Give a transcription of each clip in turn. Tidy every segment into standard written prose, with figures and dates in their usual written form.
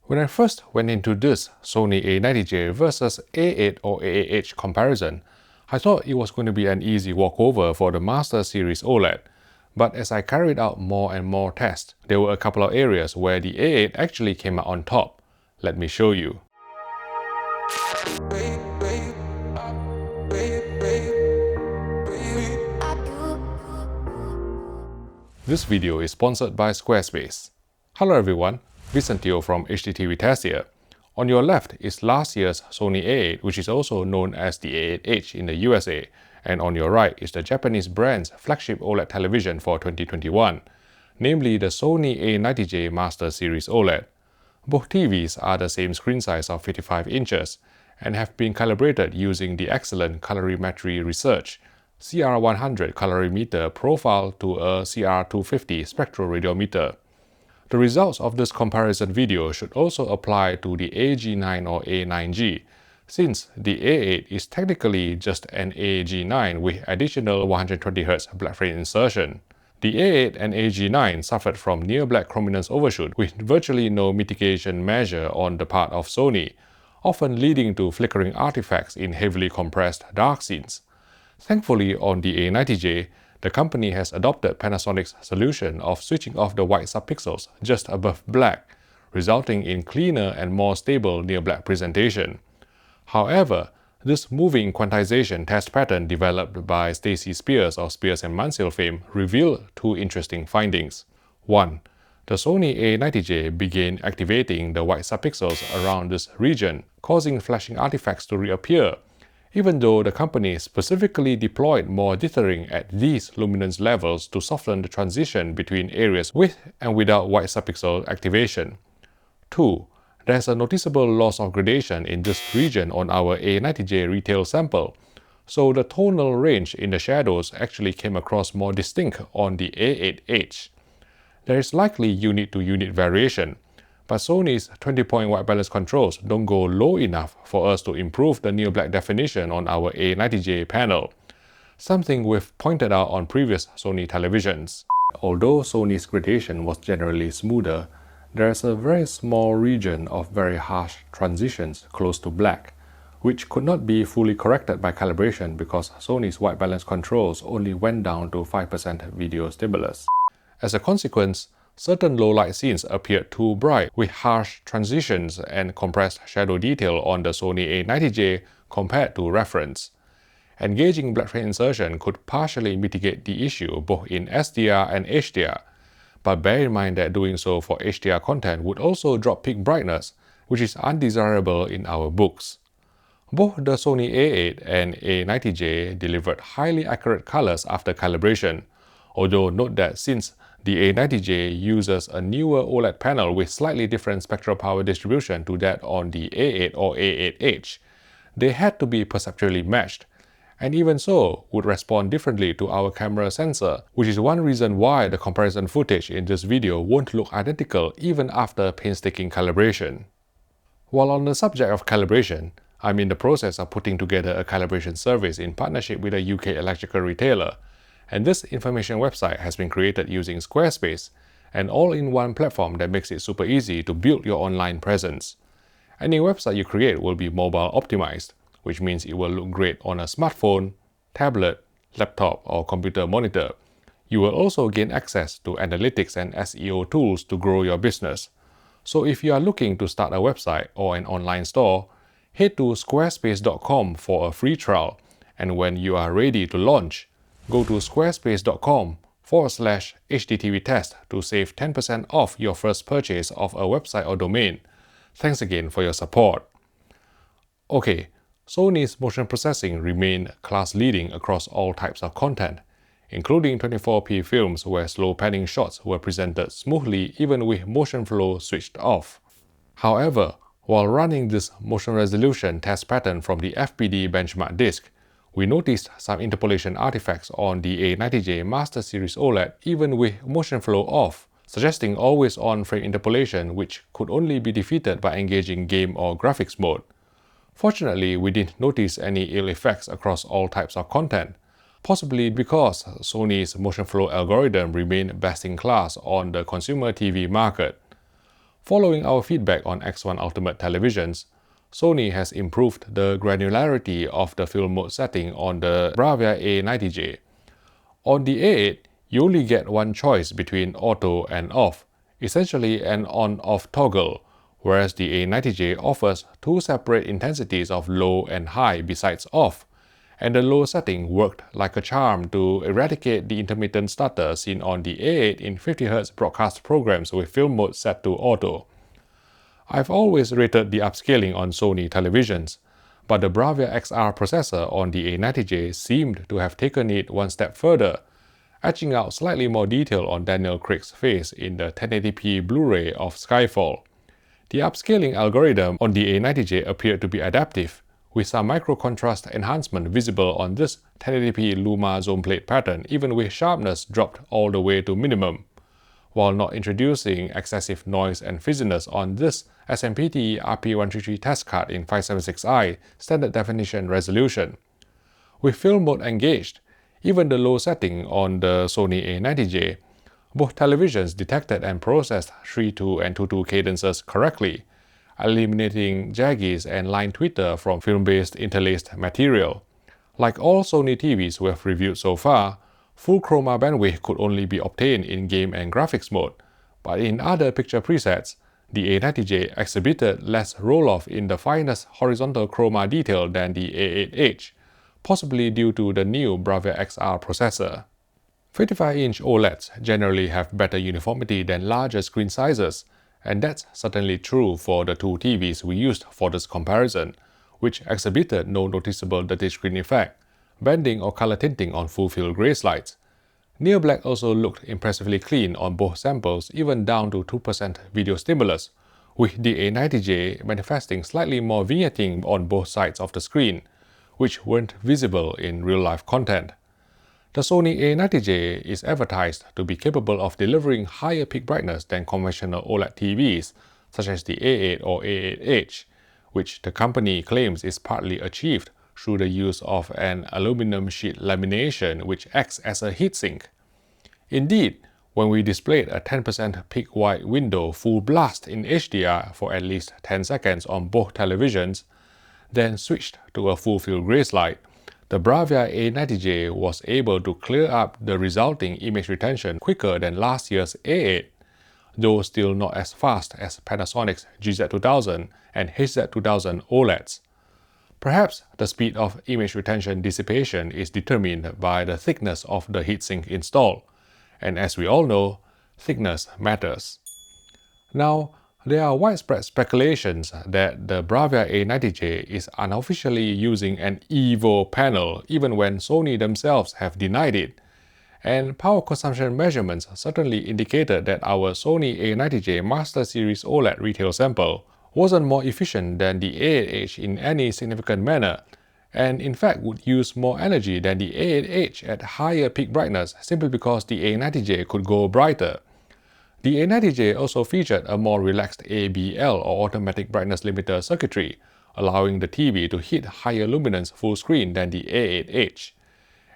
When I first went into this Sony A90J versus A8 or A8H comparison, I thought it was going to be an easy walkover for the Master Series OLED. But as I carried out more and more tests, there were a couple of areas where the A8 actually came out on top. Let me show you. This video is sponsored by Squarespace. Hello everyone, Vicentio from HDTVTest here. On your left is last year's Sony A8, which is also known as the A8H in the USA, and on your right is the Japanese brand's flagship OLED television for 2021, namely the Sony A90J Master Series OLED. Both TVs are the same screen size of 55 inches and have been calibrated using the excellent Colorimetry Research CR-100 colorimeter profile to a CR-250 spectroradiometer. The results of this comparison video should also apply to the AG9 or A9G, since the A8 is technically just an AG9 with additional 120Hz blackframe insertion. The A8 and AG9 suffered from near black chrominance overshoot with virtually no mitigation measure on the part of Sony, often leading to flickering artifacts in heavily compressed dark scenes. Thankfully, on the A90J, the company has adopted Panasonic's solution of switching off the white subpixels just above black, resulting in cleaner and more stable near-black presentation. However, this moving quantization test pattern developed by Stacy Spears of Spears & Mansell fame revealed two interesting findings. 1. The Sony A90J began activating the white subpixels around this region, causing flashing artifacts to reappear, even though the company specifically deployed more dithering at these luminance levels to soften the transition between areas with and without white subpixel activation. 2. There's a noticeable loss of gradation in this region on our A90J retail sample, so the tonal range in the shadows actually came across more distinct on the A8H. There is likely unit-to-unit variation, but Sony's 20-point white balance controls don't go low enough for us to improve the near-black definition on our A90J panel, something we've pointed out on previous Sony televisions. Although Sony's gradation was generally smoother, there's a very small region of very harsh transitions close to black, which could not be fully corrected by calibration because Sony's white balance controls only went down to 5% video stimulus. As a consequence, certain low-light scenes appeared too bright with harsh transitions and compressed shadow detail on the Sony A90J compared to reference. Engaging blackframe insertion could partially mitigate the issue both in SDR and HDR, but bear in mind that doing so for HDR content would also drop peak brightness, which is undesirable in our books. Both the Sony A8 and A90J delivered highly accurate colors after calibration, although note that since the A90J uses a newer OLED panel with slightly different spectral power distribution to that on the A8 or A8H, they had to be perceptually matched, and even so would respond differently to our camera sensor, which is one reason why the comparison footage in this video won't look identical even after painstaking calibration. While on the subject of calibration, I'm in the process of putting together a calibration service in partnership with a UK electrical retailer, and this information website has been created using Squarespace, an all-in-one platform that makes it super easy to build your online presence. Any website you create will be mobile optimized, which means it will look great on a smartphone, tablet, laptop, or computer monitor. You will also gain access to analytics and SEO tools to grow your business. So if you are looking to start a website or an online store, head to squarespace.com for a free trial, and when you are ready to launch, go to squarespace.com/HDTVTest to save 10% off your first purchase of a website or domain. Thanks again for your support. Okay, Sony's motion processing remained class-leading across all types of content, including 24p films where slow panning shots were presented smoothly even with motion flow switched off. However, while running this motion resolution test pattern from the FPD benchmark disc, we noticed some interpolation artifacts on the A90J Master Series OLED even with motion flow off, suggesting always-on frame interpolation which could only be defeated by engaging game or graphics mode. Fortunately, we didn't notice any ill effects across all types of content, possibly because Sony's motion flow algorithm remained best in class on the consumer TV market. Following our feedback on X1 Ultimate televisions, Sony has improved the granularity of the film mode setting on the BRAVIA A90J. On the A8, you only get one choice between auto and off, essentially an on-off toggle, whereas the A90J offers two separate intensities of low and high besides off, and the low setting worked like a charm to eradicate the intermittent stutter seen on the A8 in 50Hz broadcast programs with film mode set to auto. I've always rated the upscaling on Sony televisions, but the BRAVIA XR processor on the A90J seemed to have taken it one step further, etching out slightly more detail on Daniel Craig's face in the 1080p Blu-ray of Skyfall. The upscaling algorithm on the A90J appeared to be adaptive, with some micro-contrast enhancement visible on this 1080p Luma zone plate pattern even with sharpness dropped all the way to minimum, while not introducing excessive noise and fizziness on this SMPTE RP133 test card in 576i standard definition resolution. With film mode engaged, even the low setting on the Sony A90J, both televisions detected and processed 3/2 and 2/2 cadences correctly, eliminating jaggies and line twitter from film-based interlaced material. Like all Sony TVs we have reviewed so far, full chroma bandwidth could only be obtained in game and graphics mode, but in other picture presets, the A90J exhibited less roll-off in the finest horizontal chroma detail than the A8H, possibly due to the new BRAVIA XR processor. 55-inch OLEDs generally have better uniformity than larger screen sizes, and that's certainly true for the two TVs we used for this comparison, which exhibited no noticeable dirty screen effect, bending or color tinting on full-field gray slides. Near black also looked impressively clean on both samples, even down to 2% video stimulus, with the A90J manifesting slightly more vignetting on both sides of the screen, which weren't visible in real-life content. The Sony A90J is advertised to be capable of delivering higher peak brightness than conventional OLED TVs, such as the A8 or A8H, which the company claims is partly achieved through the use of an aluminum sheet lamination which acts as a heatsink. Indeed, when we displayed a 10% peak wide window full blast in HDR for at least 10 seconds on both televisions, then switched to a full-field gray slide, the BRAVIA A90J was able to clear up the resulting image retention quicker than last year's A8, though still not as fast as Panasonic's GZ2000 and HZ2000 OLEDs. Perhaps the speed of image retention dissipation is determined by the thickness of the heatsink installed, and as we all know, thickness matters. Now, there are widespread speculations that the BRAVIA A90J is unofficially using an EVO panel even when Sony themselves have denied it, and power consumption measurements certainly indicated that our Sony A90J Master Series OLED retail sample wasn't more efficient than the A8H in any significant manner, and in fact would use more energy than the A8H at higher peak brightness simply because the A90J could go brighter. The A90J also featured a more relaxed ABL or automatic brightness limiter circuitry, allowing the TV to hit higher luminance full screen than the A8H.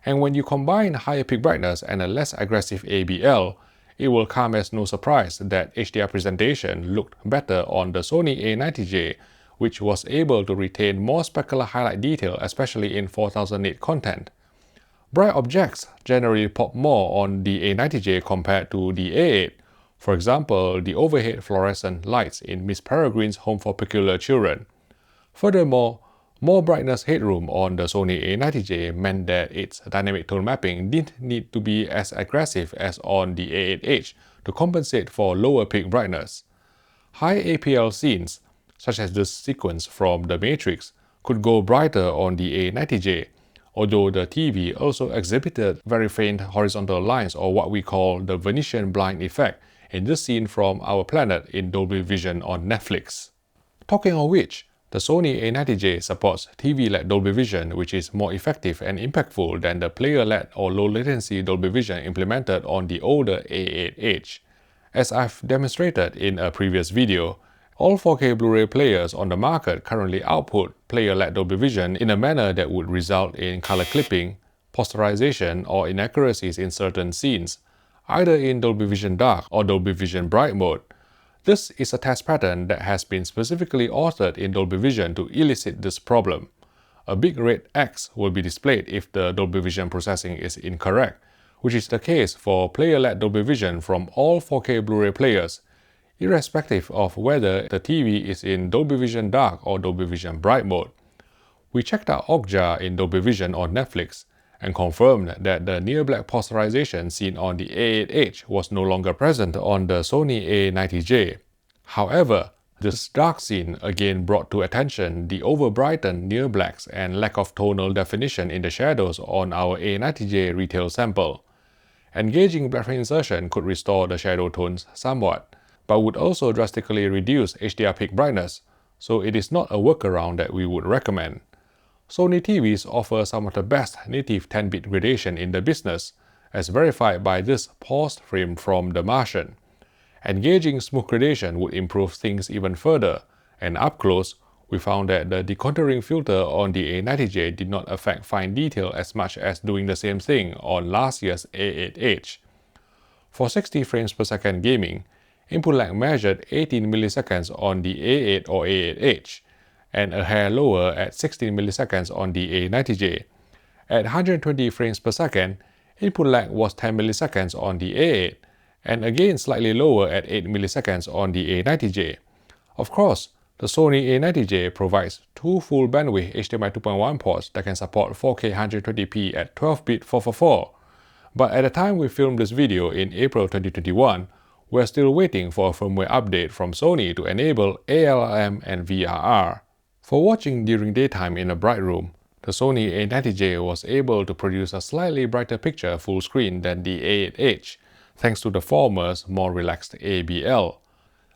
And when you combine higher peak brightness and a less aggressive ABL, it will come as no surprise that HDR presentation looked better on the Sony A90J, which was able to retain more specular highlight detail, especially in 4008 content. Bright objects generally pop more on the A90J compared to the A8, for example, the overhead fluorescent lights in Miss Peregrine's Home for Peculiar Children. Furthermore, more brightness headroom on the Sony A90J meant that its dynamic tone mapping didn't need to be as aggressive as on the A8H to compensate for lower peak brightness. High APL scenes, such as this sequence from The Matrix, could go brighter on the A90J, although the TV also exhibited very faint horizontal lines, or what we call the Venetian blind effect, in this scene from Our Planet in Dolby Vision on Netflix. Talking of which, the Sony A90J supports TV-led Dolby Vision, which is more effective and impactful than the player-led or low-latency Dolby Vision implemented on the older A8H. As I've demonstrated in a previous video, all 4K Blu-ray players on the market currently output player-led Dolby Vision in a manner that would result in color clipping, posterization, or inaccuracies in certain scenes, either in Dolby Vision Dark or Dolby Vision Bright mode. This is a test pattern that has been specifically authored in Dolby Vision to elicit this problem. A big red X will be displayed if the Dolby Vision processing is incorrect, which is the case for player-led Dolby Vision from all 4K Blu-ray players, irrespective of whether the TV is in Dolby Vision Dark or Dolby Vision Bright mode. We checked out Okja in Dolby Vision on Netflix and confirmed that the near-black posterization seen on the A8H was no longer present on the Sony A90J. However, this dark scene again brought to attention the over-brightened near-blacks and lack of tonal definition in the shadows on our A90J retail sample. Engaging blackframe insertion could restore the shadow tones somewhat, but would also drastically reduce HDR peak brightness, so it is not a workaround that we would recommend. Sony TVs offer some of the best native 10-bit gradation in the business, as verified by this paused frame from The Martian. Engaging smooth gradation would improve things even further, and up close, we found that the decontouring filter on the A90J did not affect fine detail as much as doing the same thing on last year's A8H. For 60 frames per second gaming, input lag measured 18 milliseconds on the A8 or A8H, and a hair lower at 16 milliseconds on the A90J. At 120 frames per second, input lag was 10 milliseconds on the A8, and again slightly lower at 8 milliseconds on the A90J. Of course, the Sony A90J provides two full bandwidth HDMI 2.1 ports that can support 4K 120p at 12-bit 444. But at the time we filmed this video in April 2021, we're still waiting for a firmware update from Sony to enable ALM and VRR. For watching during daytime in a bright room, the Sony A90J was able to produce a slightly brighter picture full screen than the A8H, thanks to the former's more relaxed ABL.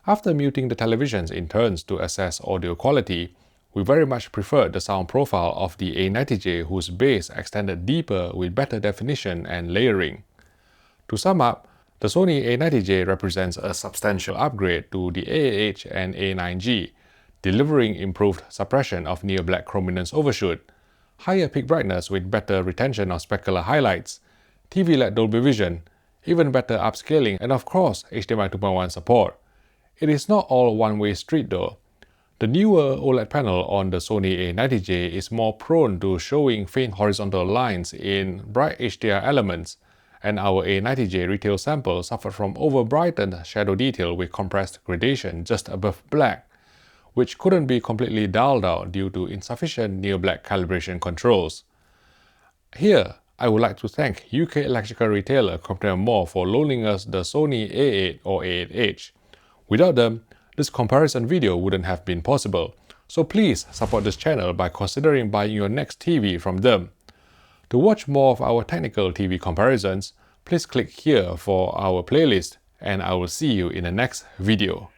After muting the televisions in turns to assess audio quality, we very much preferred the sound profile of the A90J, whose bass extended deeper with better definition and layering. To sum up, the Sony A90J represents a substantial upgrade to the A8H and A9G, delivering improved suppression of near-black chrominance overshoot, higher peak brightness with better retention of specular highlights, TV-led Dolby Vision, even better upscaling, and of course HDMI 2.1 support. It is not all one-way street though. The newer OLED panel on the Sony A90J is more prone to showing faint horizontal lines in bright HDR elements, and our A90J retail sample suffered from over-brightened shadow detail with compressed gradation just above black, which couldn't be completely dialed out due to insufficient near-black calibration controls. Here, I would like to thank UK electrical retailer Crampton Moore for loaning us the Sony A8 or A8H. Without them, this comparison video wouldn't have been possible, so please support this channel by considering buying your next TV from them. To watch more of our technical TV comparisons, please click here for our playlist, and I will see you in the next video.